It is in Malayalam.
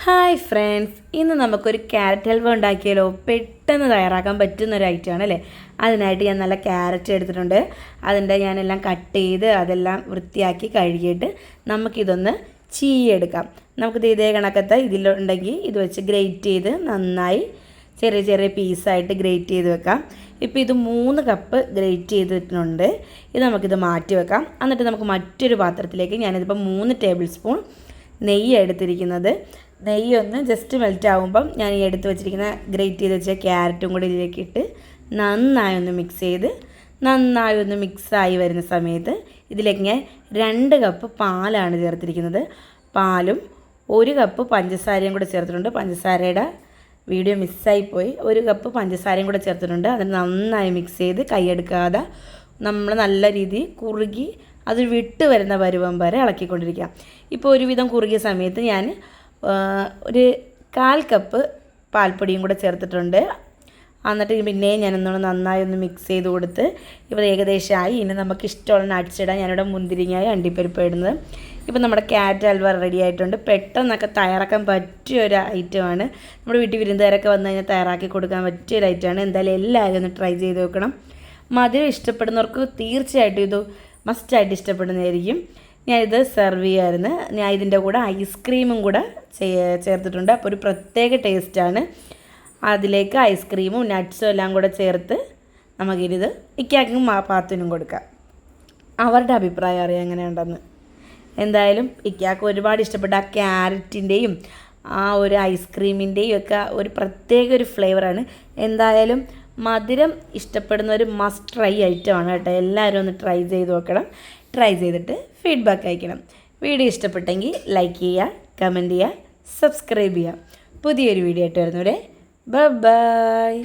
ഹായ് ഫ്രണ്ട്സ്, ഇന്ന് നമുക്കൊരു ക്യാരറ്റ് ഹൽവ ഉണ്ടാക്കിയാലോ. പെട്ടെന്ന് തയ്യാറാക്കാൻ പറ്റുന്നൊരു ഐറ്റമാണ് അല്ലേ. അതിനായിട്ട് ഞാൻ നല്ല ക്യാരറ്റ് എടുത്തിട്ടുണ്ട്. ഞാനെല്ലാം കട്ട് ചെയ്ത് അതെല്ലാം വൃത്തിയാക്കി കഴുകിയിട്ട് നമുക്കിതൊന്ന് ചീയെടുക്കാം. നമുക്കിത് ഇതേ കണക്കത്തെ ഇതിലുണ്ടെങ്കിൽ ഇത് വെച്ച് ഗ്രേറ്റ് ചെയ്ത് നന്നായി ചെറിയ ചെറിയ പീസായിട്ട് ഗ്രേറ്റ് ചെയ്ത് വെക്കാം. ഇപ്പോൾ ഇത് 3 കപ്പ് ഗ്രേറ്റ് ചെയ്തിട്ടുണ്ട്. ഇത് നമുക്കിത് മാറ്റി വെക്കാം. എന്നിട്ട് നമുക്ക് മറ്റൊരു പാത്രത്തിലേക്ക് ഞാനിതിപ്പോൾ 3 ടേബിൾ സ്പൂൺ നെയ്യ് എടുത്തിരിക്കുന്നത്. നെയ്യൊന്ന് ജസ്റ്റ് മെൽറ്റ് ആകുമ്പം ഞാൻ ഈ എടുത്ത് വെച്ചിരിക്കുന്ന ഗ്രേറ്റ് ചെയ്ത് വെച്ച ക്യാരറ്റും കൂടി ഇതിലേക്ക് ഇട്ട് നന്നായി ഒന്ന് മിക്സായി വരുന്ന സമയത്ത് ഇതിലേക്ക് ഞാൻ 2 കപ്പ് പാലാണ് ചേർത്തിരിക്കുന്നത്. പാലും 1 കപ്പ് പഞ്ചസാരയും കൂടെ ചേർത്തിട്ടുണ്ട്. പഞ്ചസാരയുടെ വീഡിയോ മിസ്സായിപ്പോയി. 1 കപ്പ് പഞ്ചസാരയും കൂടെ ചേർത്തിട്ടുണ്ട്. അതിന് നന്നായി മിക്സ് ചെയ്ത് കൈയെടുക്കാതെ നമ്മൾ നല്ല രീതിയിൽ കുറുകി അത് വിട്ട് വരുന്ന പരുവം വരെ ഇളക്കിക്കൊണ്ടിരിക്കാം. ഇപ്പോൾ ഒരുവിധം കുറുകിയ സമയത്ത് ഞാൻ ഒരു 1/4 കപ്പ് പാൽപ്പൊടിയും കൂടെ ചേർത്തിട്ടുണ്ട്. എന്നിട്ട് പിന്നെയും ഞാനൊന്ന് നന്നായി ഒന്ന് മിക്സ് ചെയ്ത് കൊടുത്ത് ഇപ്പോൾ ഏകദേശമായി. ഇനി നമുക്ക് ഇഷ്ടമുള്ള നട്ട്സ് ഇടാം. ഞാനിവിടെ മുന്തിരിങ്ങായി അണ്ടിപ്പരിപ്പ് ഇടുന്നത്. ഇപ്പോൾ നമ്മുടെ ക്യാരറ്റ് ഹൽവ റെഡി ആയിട്ടുണ്ട്. പെട്ടെന്നൊക്കെ തയ്യാറാക്കാൻ പറ്റിയൊരു ഐറ്റമാണ്. നമ്മുടെ വീട്ടിൽ വിരുന്നുകാരൊക്കെ വന്നു കഴിഞ്ഞാൽ തയ്യാറാക്കി കൊടുക്കാൻ പറ്റിയൊരു ഐറ്റമാണ്. എന്തായാലും എല്ലാവരും ഒന്ന് ട്രൈ ചെയ്ത് നോക്കണം. മധുരം ഇഷ്ടപ്പെടുന്നവർക്ക് തീർച്ചയായിട്ടും ഇത് മസ്റ്റായിട്ട് ഇഷ്ടപ്പെടുന്നതായിരിക്കും. ഞാനിത് സെർവ് ചെയ്യുമായിരുന്നു. ഞാൻ ഇതിൻ്റെ കൂടെ ഐസ്ക്രീമും കൂടെ ചേർത്തിട്ടുണ്ട്. അപ്പോൾ ഒരു പ്രത്യേക ടേസ്റ്റാണ്. അതിലേക്ക് ഐസ്ക്രീമും നട്ട്സും എല്ലാം കൂടെ ചേർത്ത് നമുക്കിത് ഇക്കാക്കും പാത്തിനും കൊടുക്കാം. അവരുടെ അഭിപ്രായം അറിയാം എങ്ങനെയുണ്ടെന്ന്. എന്തായാലും ഇക്കാക്ക് ഒരുപാട് ഇഷ്ടപ്പെട്ട ആ ക്യാരറ്റിൻ്റെയും ആ ഒരു ഐസ്ക്രീമിൻ്റെയും ഒക്കെ ഒരു പ്രത്യേക ഒരു ഫ്ലേവറാണ്. എന്തായാലും മധുരം ഇഷ്ടപ്പെടുന്ന ഒരു മസ്റ്റ് ട്രൈ ഐറ്റമാണ് കേട്ടോ. എല്ലാവരും ഒന്ന് ട്രൈ ചെയ്ത് നോക്കണം. ട്രൈ ചെയ്തിട്ട് ഫീഡ്ബാക്ക് അയക്കണം. വീഡിയോ ഇഷ്ടപ്പെട്ടെങ്കിൽ ലൈക്ക് ചെയ്യുക, കമൻറ്റ് ചെയ്യുക, സബ്സ്ക്രൈബ് ചെയ്യുക. പുതിയൊരു വീഡിയോ ആയിട്ട് വരുന്നവരെ ബൈ.